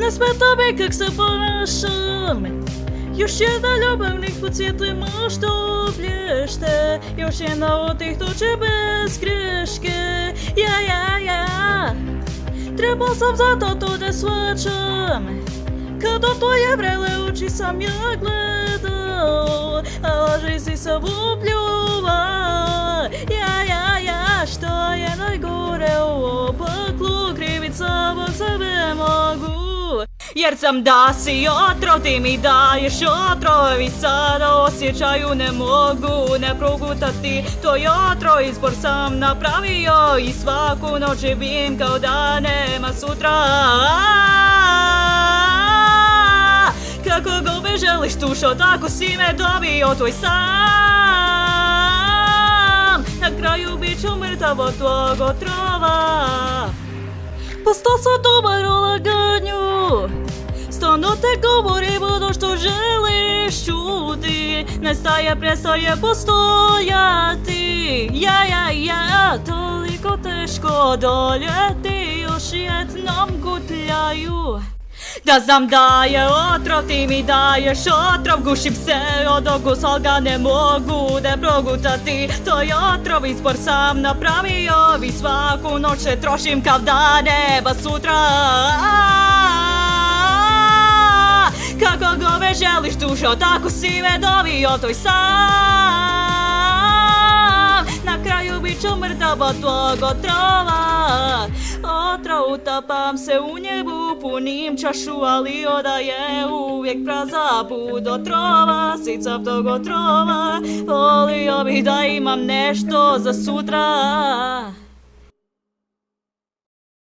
Ne smeta me kak se ponašam. Još jedna ljubavnik podsjeti me što blješte. Još jedna od tih tuče bez greške. Ja. Trebao sam zato to da shvaćam. Kad u tvoje vrele oči sam ja gledao, a laži si se upljuva. Ja, što je najgore u opaklu, krivica od sebe mogu. Jer sam da si otrov, ti mi daješ otrov i sada osjećaju ne mogu ne progutati. To je otrov, izbor sam napravio i svaku noć živim kao da nema sutra. Kako god me želiš tušo, tako si me dobio tvoj sam. Na kraju bit ću mrtav od tvog otrova. Postao sam dobar u laganju. Stalno te govorim ono što želiš čuti. Nestaje, prestaje postojati. Ja, toliko teško odoljeti. Još jednom gutljaju. Da znam da je otrov, ti mi daješ otrov. Gušim se od okus, al ga ne mogu ne progutati. To je otrov, izbor sam napravio i svaku noć se trošim kao da nema sutra. Kako god me želiš dušo, tako si me dobio tvoj sam. Na kraju bit ću mrtav od tvog otrova. Otrov, utapam se u njebu, punim čašu, ali oda je uvijek prazna. Put otrova, sicam tog otrova. Volio bih da imam nešto za sutra.